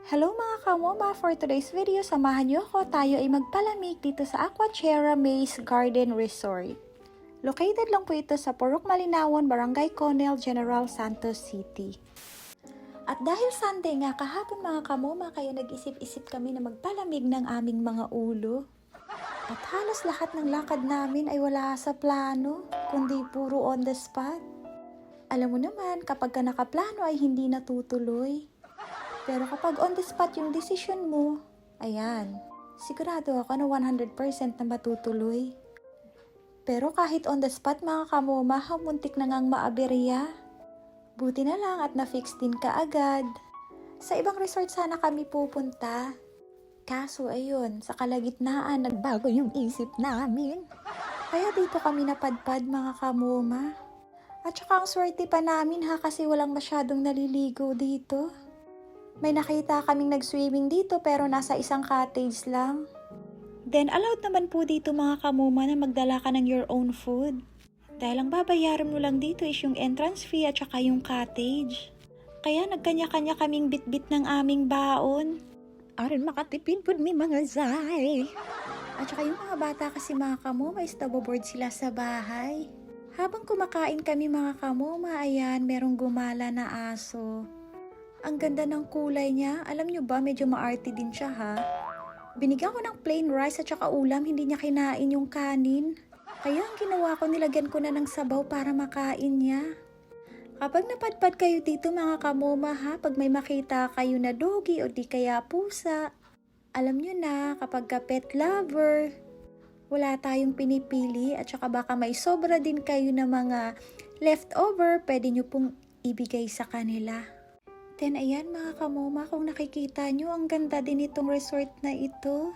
Hello mga kamoma! For today's video, samahan niyo ako. Tayo ay magpalamig dito sa Aquaterra Maze Garden Resort. Located lang po ito sa Purok Malinawan, Barangay Conel, General Santos City. At dahil Sunday nga kahapon mga kamoma, kaya nag-isip-isip kami na magpalamig ng aming mga ulo. At halos lahat ng lakad namin ay wala sa plano, kundi puro on the spot. Alam mo naman, kapag ka nakaplano ay hindi natutuloy. Pero kapag on the spot yung decision mo, ayan, sigurado ako na 100% na matutuloy. Pero kahit on the spot mga kamoma, muntik na ngang maaberya. Buti na lang at na-fix din ka agad. Sa ibang resort sana kami pupunta. Kaso ayun, sa kalagitnaan, nagbago yung isip namin. Kaya dito kami napadpad mga kamoma. At saka ang swerte pa namin ha, kasi walang masyadong naliligo dito. May nakita kaming nag-swimming dito pero nasa isang cottage lang. Then allowed naman po dito mga kamuma na magdala ka ng your own food. Dahil ang babayaran mo lang dito is yung entrance fee at saka yung cottage. Kaya nagkanya-kanya kaming bit-bit ng aming baon. Aron makatipid po may mga zay. At saka yung mga bata kasi mga kamuma is naboboard sila sa bahay. Habang kumakain kami mga kamuma, ayan, merong gumala na aso. Ang ganda ng kulay niya. Alam nyo ba, medyo maarte din siya ha. Binigyan ko ng plain rice at saka ulam, hindi niya kinain yung kanin. Kaya ang ginawa ko, nilagyan ko na ng sabaw para makain niya. Kapag napadpad kayo dito mga kamoma ha, pag may makita kayo na doggy o di kaya pusa, alam nyo na kapag ka pet lover, wala tayong pinipili at saka baka may sobra din kayo na mga leftover, pwede nyo pong ibigay sa kanila. Then ayan mga kamoma, kung nakikita nyo, ang ganda din itong resort na ito.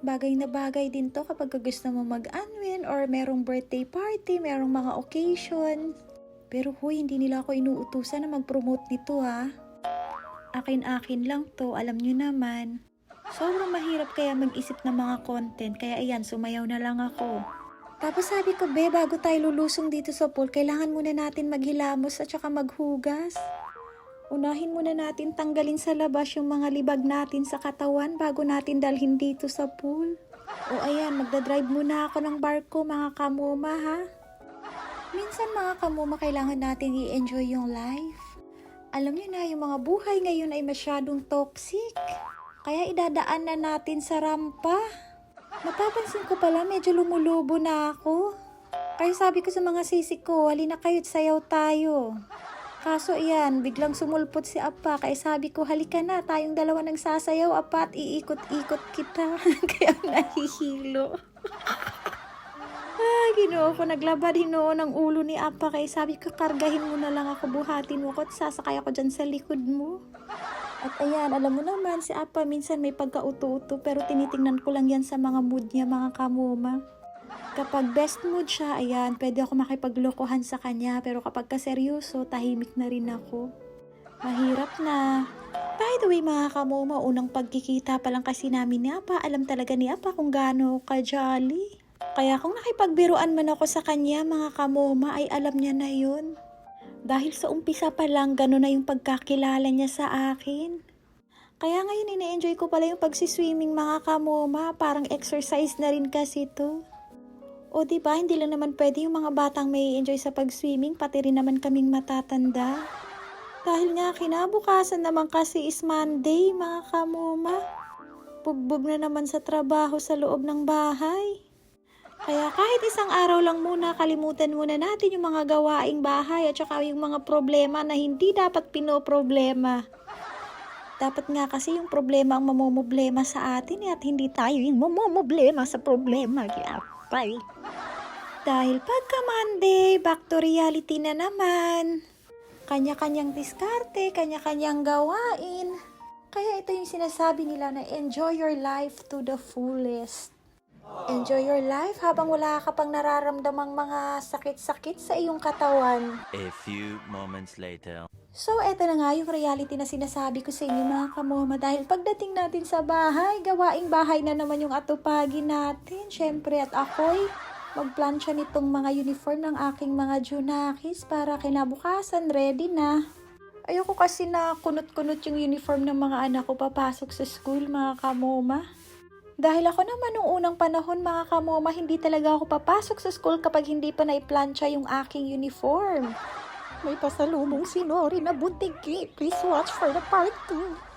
Bagay na bagay din to kapag gusto mo mag-unwind or merong birthday party, merong mga occasion. Pero huy, hindi nila ako inuutusan na mag-promote nito ha. Akin-akin lang to, alam nyo naman. Sobrang mahirap kaya mag-isip ng mga content, kaya ayan, sumayaw na lang ako. Tapos sabi ko, be, bago tayo lulusong dito sa pool, kailangan muna natin maghilamos at saka maghugas. Unahin muna natin tanggalin sa labas yung mga libag natin sa katawan bago natin dalhin dito sa pool. O ayan, magdadrive muna ako ng barko mga kamoma ha. Minsan mga kamoma, kailangan natin i-enjoy yung life. Alam niyo na, yung mga buhay ngayon ay masyadong toxic. Kaya idadaan na natin sa rampa. Napapansin ko pala, medyo lumulubo na ako. Kaya sabi ko sa mga sisig ko, halina kayo't sayaw tayo. Kaso iyan, biglang sumulpot si Apa, kaya sabi ko, halika na, tayong dalawa nagsasayaw, Apa, at iikot-ikot kita. Kaya nahihilo. Ginoo ko, naglabad hinoo ng ulo ni Apa, kaya sabi ko, kargahin mo na lang ako, buhatin mo ko, at sasakay ako dyan sa likod mo. At ayan, alam mo naman, si Apa minsan may pagka-uto-uto, pero tinitingnan ko lang yan sa mga mood niya, mga kamoma. Kapag best mood siya, ayan, pwede ako makipaglokohan sa kanya. Pero kapag kaseryoso, tahimik na rin ako. Mahirap na. By the way mga kamoma, unang pagkikita pa lang kasi namin ni Apa, alam talaga ni Apa kung gaano ka-jolly. Kaya kung nakipagbiruan man ako sa kanya mga kamoma, ay alam niya na yun. Dahil sa umpisa pa lang, gano'n na yung pagkakilala niya sa akin. Kaya ngayon ine-enjoy ko pala yung pagsiswimming mga kamoma, parang exercise na rin kasi to. O diba, hindi lang naman pwede yung mga batang may enjoy sa pag-swimming, pati rin naman kaming matatanda. Dahil nga kinabukasan naman kasi is Monday, mga kamoma. Bugbog na naman sa trabaho sa loob ng bahay. Kaya kahit isang araw lang muna, kalimutan muna natin yung mga gawaing bahay at saka yung mga problema na hindi dapat pinoproblema. Dapat nga kasi yung problema ang mamomoblema sa atin at hindi tayo yung mamomoblema sa problema. Bye. Dahil pagka Monday, back to reality na naman. Kanya-kanyang diskarte, kanya-kanyang gawain. Kaya ito yung sinasabi nila na enjoy your life to the fullest. Enjoy your life habang wala ka pang nararamdamang mga sakit-sakit sa iyong katawan. A few moments later. So, eto na nga yung reality na sinasabi ko sa inyo mga kamoma. Dahil pagdating natin sa bahay, gawaing bahay na naman yung atupagin natin. Syempre, at ako'y magplansya nitong mga uniform ng aking mga junakis para kinabukasan ready na. Ayoko kasi na kunot-kunot yung uniform ng mga anak ko papasok sa school, mga kamoma. Dahil ako naman nung unang panahon, mga kamoma, hindi talaga ako papasok sa school kapag hindi pa naiplansya yung aking uniform. May pasalubong si Nori na bunting. Please watch for the part 2.